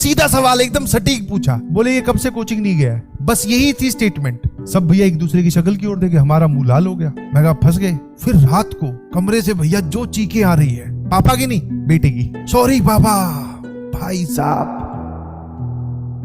सीधा सवाल एकदम सटीक पूछा। बोले ये कब से कोचिंग नहीं गया है? बस यही थी स्टेटमेंट। सब भैया एक दूसरे की शक्ल की ओर देखे, हमारा मुंह लाल हो गया। मैं कहा फंस गए। फिर रात को कमरे से भैया जो चीखें आ रही है, पापा की नहीं बेटे की। सॉरी पापा। भाई साहब,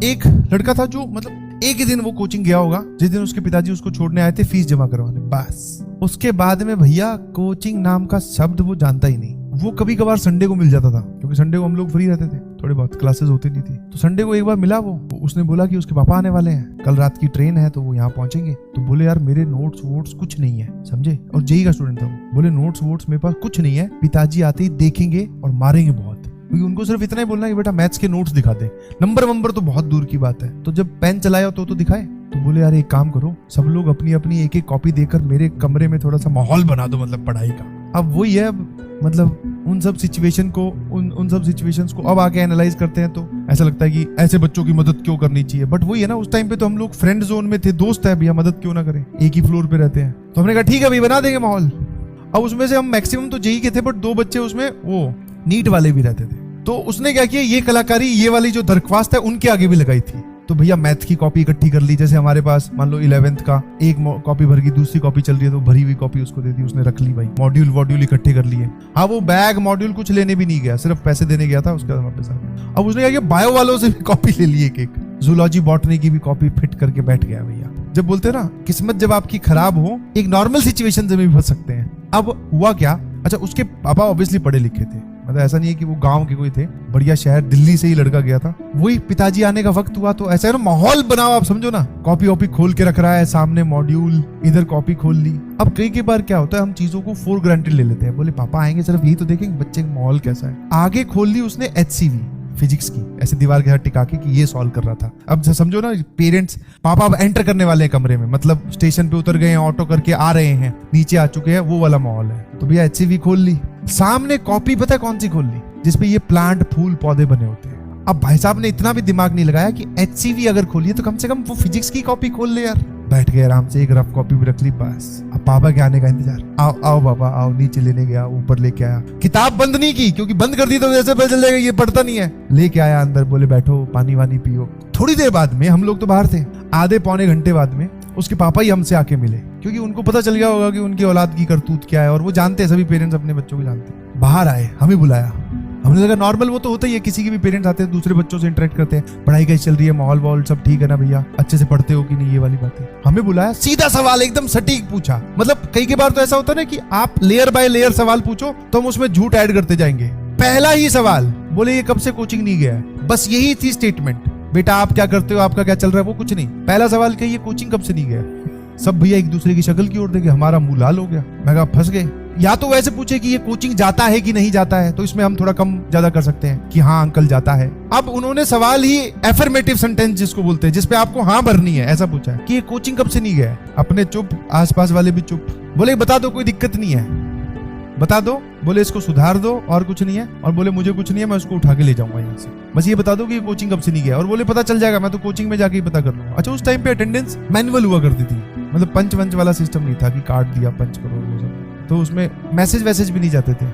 एक लड़का था जो मतलब एक ही दिन वो कोचिंग गया होगा जिस दिन उसके पिताजी उसको छोड़ने आए थे फीस जमा करवाने, बस। उसके बाद में भैया कोचिंग नाम का शब्द वो जानता ही नहीं। वो कभी कभार संडे को मिल जाता था, क्योंकि संडे को हम लोग फ्री रहते थे, थोड़ी बहुत क्लासेस होती नहीं थी। तो संडे को एक बार मिला वो, उसने बोला कि उसके पापा आने वाले हैं, कल रात की ट्रेन है तो वो यहाँ पहुंचेंगे। तो बोले यार मेरे नोट्स वोट्स कुछ नहीं है, समझे। और जेई का स्टूडेंट था वो। बोले नोट्स वोट्स मेरे पास कुछ नहीं है, पिताजी आते ही देखेंगे और मारेंगे बहुत, क्योंकि उनको सिर्फ इतना ही बोलना है कि बेटा मैथ्स के नोट्स दिखा दे, नंबर तो बहुत दूर की बात है। तो जब पेन चलाया तो दिखाए। तो बोले यार एक काम करो, सब लोग अपनी अपनी एक एक कॉपी देकर मेरे कमरे में थोड़ा सा माहौल बना दो, मतलब पढ़ाई का। अब वही है, मतलब उन सब सिचुएशन को उन सब सिचुएशंस को अब आके एनालाइज करते हैं तो ऐसा लगता है कि ऐसे बच्चों की मदद क्यों करनी चाहिए। बट वही है ना, उस टाइम पे तो हम लोग फ्रेंड जोन में थे, दोस्त है भैया, मदद क्यों ना करें, एक ही फ्लोर पे रहते हैं। तो हमने कहा ठीक है भाई बना देंगे माहौल। अब उसमें से हम मैक्सिमम तो जेई के थे, बट 2 बच्चे उसमें वो नीट वाले भी रहते थे। तो उसने क्या किया, ये कलाकारी ये वाली जो दरख्वास्त है उनके आगे भी लगाई थी। तो भैया मैथ की कॉपी इकट्ठी कर ली, जैसे हमारे पास मान लो 11th का एक कॉपी भर गई, दूसरी कॉपी चल रही है तो भरी हुई कॉपी उसको दे दी, उसने रख ली भाई। मॉड्यूल इकट्ठे कर लिए। हाँ वो बैग मॉड्यूल कुछ लेने भी नहीं गया, सिर्फ पैसे देने गया था, उसके बाद वापस आ गया। अब उसने क्या किया, बायो वालों से भी कॉपी ले ली, एक जूलॉजी बॉटनी की भी कॉपी फिट करके बैठ गया भैया। जब बोलते हैं ना किस्मत जब आपकी खराब हो, एक नॉर्मल सिचुएशन से भी फंस सकते हैं। अब हुआ क्या, अच्छा उसके पापा ऑब्वियसली पढ़े लिखे थे, मतलब ऐसा नहीं है कि वो गांव के कोई थे, बढ़िया शहर दिल्ली से ही लड़का गया था। वही पिताजी आने का वक्त हुआ तो ऐसा है ना, माहौल बनाओ, आप समझो ना। कॉपी वॉपी खोल के रख रहा है, सामने मॉड्यूल, इधर कॉपी खोल ली। अब कई बार क्या होता है, हम चीजों को फॉर ग्रांटेड ले लेते हैं। बोले पापा आएंगे सिर्फ यही तो देखेंगे बच्चे का माहौल कैसा है। आगे खोल ली उसने HCV फिजिक्स की, ऐसे दीवार के साथ टिका के कि ये सॉल्व कर रहा था। अब समझो ना, पेरेंट्स पापा अब एंटर करने वाले हैं कमरे में, मतलब स्टेशन पे उतर गए हैं, ऑटो करके आ रहे हैं, नीचे आ चुके हैं, वो वाला माहौल है। तो भैया HCV खोल ली, सामने कॉपी पता है कौन सी खोल ली, जिसपे ये प्लांट फूल पौधे बने होते हैं। अब भाई साहब ने इतना भी दिमाग नहीं लगाया कि HCV अगर खोलिए तो कम से कम वो फिजिक्स की कॉपी खोल ले यार। बैठ गए आराम से, एक रफ कॉपी भी रख ली, बस अब पापा के आने का इंतजार। आओ आओ बाबा आओ, नीचे लेने गया, ऊपर लेके आया। किताब बंद नहीं की, क्योंकि बंद कर दी तो जैसे पता चल जाएगा ये पढ़ता नहीं है। लेके आया अंदर, बोले बैठो पानी वानी पियो। थोड़ी देर बाद में, हम लोग तो बाहर थे, आधे पौने घंटे बाद में उसके पापा ही हमसे आके मिले, क्योंकि उनको पता चल गया होगा कि उनकी औलाद की करतूत क्या है, और वो जानते हैं, सभी पेरेंट्स अपने बच्चों को जानते हैं। बाहर आए, हमें बुलाया। हमने लगा नॉर्मल वो तो होता ही है, किसी के भी पेरेंट्स आते हैं दूसरे बच्चों से इंटरेक्ट करते हैं, पढ़ाई कैसी चल रही है, माहौल वॉल सब ठीक है ना भैया, अच्छे से पढ़ते हो कि नहीं, ये वाली बातें। हमें बुलाया, सीधा सवाल एकदम सटीक पूछा। मतलब कई बार तो ऐसा होता है ना कि आप लेयर बाय लेयर सवाल पूछो तो हम उसमें झूठ ऐड करते जाएंगे। पहला ही सवाल, बोले ये कब से कोचिंग नहीं गया है? बस यही थी स्टेटमेंट। बेटा आप क्या करते हो, आपका क्या चल रहा है, वो कुछ नहीं। पहला सवाल क्या, ये कोचिंग कब से नहीं गया? सब भैया एक दूसरे की शक्ल की ओर देखे, हमारा मुंह लाल हो गया। मैं कहा फंस गए। या तो वैसे पूछे कि ये कोचिंग जाता है कि नहीं जाता है, तो इसमें हम थोड़ा कम ज्यादा कर सकते हैं कि हाँ अंकल जाता है। अब उन्होंने सवाल ही एफर्मेटिव सेंटेंस जिसको बोलते हैं, जिसपे आपको हाँ भरनी है, ऐसा पूछा है कि ये कोचिंग कब से नहीं गया है। अपने चुप, आसपास वाले भी चुप। बोले बता दो कोई दिक्कत नहीं है, बता दो। बोले इसको सुधार दो और कुछ नहीं है, और बोले मुझे कुछ नहीं है, मैं उसको उठा के ले जाऊंगा यहाँ से, बस ये बता दो कि ये कोचिंग कब से नहीं गया। और बोले पता चल जाएगा, मैं तो कोचिंग में जाके ही पता कर लूंगा। अच्छा उस टाइम पे अटेंडेंस मैनुअल हुआ करती थी, मतलब पंच वंच वाला सिस्टम नहीं था कि कार्ड दिया पंच करो वो सब, तो उसमें मैसेज वैसेज भी नहीं जाते थे।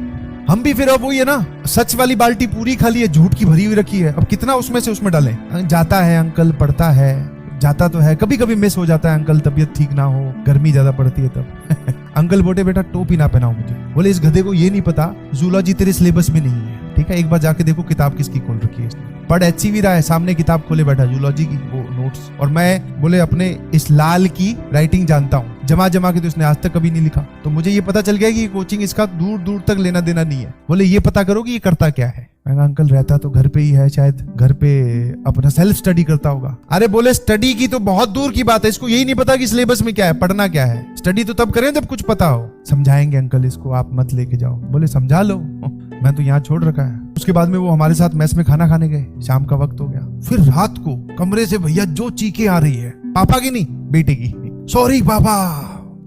हम भी फिर अब वही है ना, सच वाली बाल्टी पूरी खाली है, झूठ की भरी हुई रखी है, अब कितना उसमें से उसमें डालें। जाता है अंकल, पढ़ता है, जाता तो है, कभी कभी मिस हो जाता है अंकल, तबीयत ठीक ना हो, गर्मी ज्यादा पड़ती है तब। अंकल बोले बेटा टोपी ना पहनाओ मुझे। बोले इस गधे को ये नहीं पता जूलॉजी तेरे सिलेबस में नहीं है, ठीक है, एक बार जाके देखो किताब किसकी खोल रखी है इसने। पढ़ HCV रहा है, सामने किताब खोले बैठा जूलॉजी की वो नोट्स। और मैं बोले अपने इस लाल की राइटिंग जानता हूँ, जमा के तो इसने आज तक कभी नहीं लिखा, तो मुझे ये पता चल गया कि कोचिंग इसका दूर दूर तक लेना देना नहीं है। बोले ये पता करो कि ये करता क्या है। मैं कहा अंकल रहता तो घर पे ही है, शायद घर पे अपना सेल्फ स्टडी करता होगा। अरे बोले स्टडी की तो बहुत दूर की बात है, इसको यही नहीं पता कि सिलेबस में क्या है, पढ़ना क्या है। स्टडी तो तब करें जब कुछ पता हो। समझाएंगे अंकल इसको, आप मत लेके जाओ। बोले समझा लो, मैं तो यहाँ छोड़ रखा है। उसके बाद में वो हमारे साथ मेस में खाना खाने गए, शाम का वक्त हो गया। फिर रात को कमरे से भैया जो चीखें आ रही है, पापा की नहीं बेटे की। सॉरी पापा।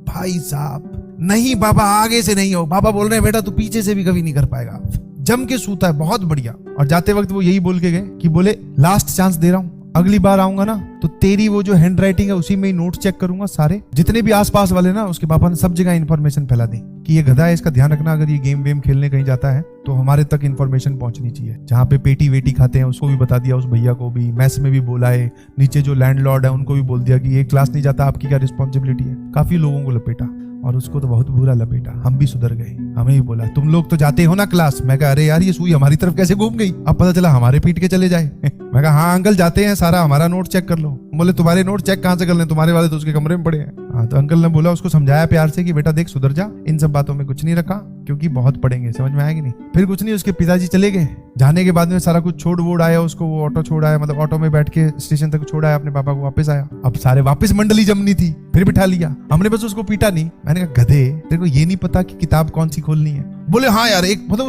भाई साहब नहीं पापा, आगे से नहीं हो। पापा बोल रहे हैं बेटा तू पीछे से भी कभी नहीं कर पाएगा। जम के सूता है, बहुत बढ़िया। और जाते वक्त वो यही बोल के गए कि बोले लास्ट चांस दे रहा हूं, अगली बार आऊंगा ना तो तेरी वो जो हैंड राइटिंग है उसी में ही नोट्स चेक करूंगा सारे, जितने भी आसपास वाले ना। उसके पापा ने सब जगह इन्फॉर्मेशन फैला दी कि ये गधा है, इसका ध्यान रखना, अगर ये गेम वेम खेलने कहीं जाता है तो हमारे तक इन्फॉर्मेशन पहुंचनी चाहिए। जहाँ पे पेटी वेटी खाते हैं उसको भी बता दिया, उस भैया को भी, मैस में भी बोला है, नीचे जो लैंडलॉर्ड है उनको भी बोल दिया कि ये क्लास नहीं जाता, आपकी क्या रिस्पॉन्सिबिलिटी है। काफी लोगों को लपेटा और उसको तो बहुत बुरा लपेटा। हम भी सुधर गए, हमें ही बोला तुम लोग तो जाते हो ना क्लास। मैं कहा अरे यार ये सुई हमारी तरफ कैसे घूम गई, अब पता चला हमारे पीट के चले जाए। मैं कहा हाँ अंकल जाते हैं, सारा हमारा नोट चेक कर लो। बोले तुम्हारे नोट चेक कहाँ से कर लें, तुम्हारे वाले तो उसके कमरे में पड़े हैं। हाँ तो अंकल ने बोला, उसको समझाया प्यार से कि बेटा देख सुधर जा, इन सब बातों में कुछ नहीं रखा क्योंकि बहुत पढ़ेंगे, समझ में आएगी नहीं। फिर कुछ नहीं, उसके पिताजी चले गए। जाने के बाद में सारा कुछ छोड़ वोड़ आया उसको, वो ऑटो छोड़ आया, मतलब ऑटो में बैठ के स्टेशन तक छोड़ आया, अपने पापा को वापस आया। अब सारे वापस मंडली जमनी थी, फिर बिठा लिया। हमने बस उसको पीटा नहीं। मैंने कहा गधे तेरे को ये नहीं पता कि किताब कौन सी खोलनी है। बोले हाँ यार, एक मतलब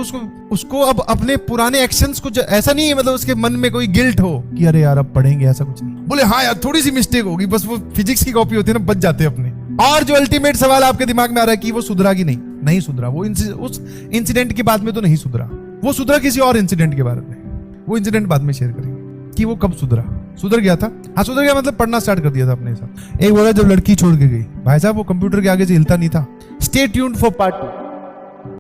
उसको अब अपने पुराने एक्शंस को ऐसा नहीं है, मतलब उसके मन में कोई गिल्ट हो कि अरे यार अब पढ़ेंगे, ऐसा कुछ नहीं। बोले हाँ यार थोड़ी सी मिस्टेक होगी, बस वो फिजिक्स की कॉपी होती है ना, बच जाते हैं अपने। और जो अल्टीमेट सवाल आपके दिमाग में आ रहा है कि वो सुधरा कि नहीं सुधरा। वो उस इंसिडेंट के बाद में तो नहीं सुधरा, वो सुधरा किसी और इंसिडेंट के बारे में। वो इंसिडेंट बाद में शेयर करेंगे कि वो कब सुधर गया था। हाँ सुधर गया मतलब पढ़ना स्टार्ट कर दिया था अपने साथ। एक बोला जब लड़की छोड़ के गई, भाई साहब वो कंप्यूटर के आगे से हिलता नहीं था। Stay tuned for part 2।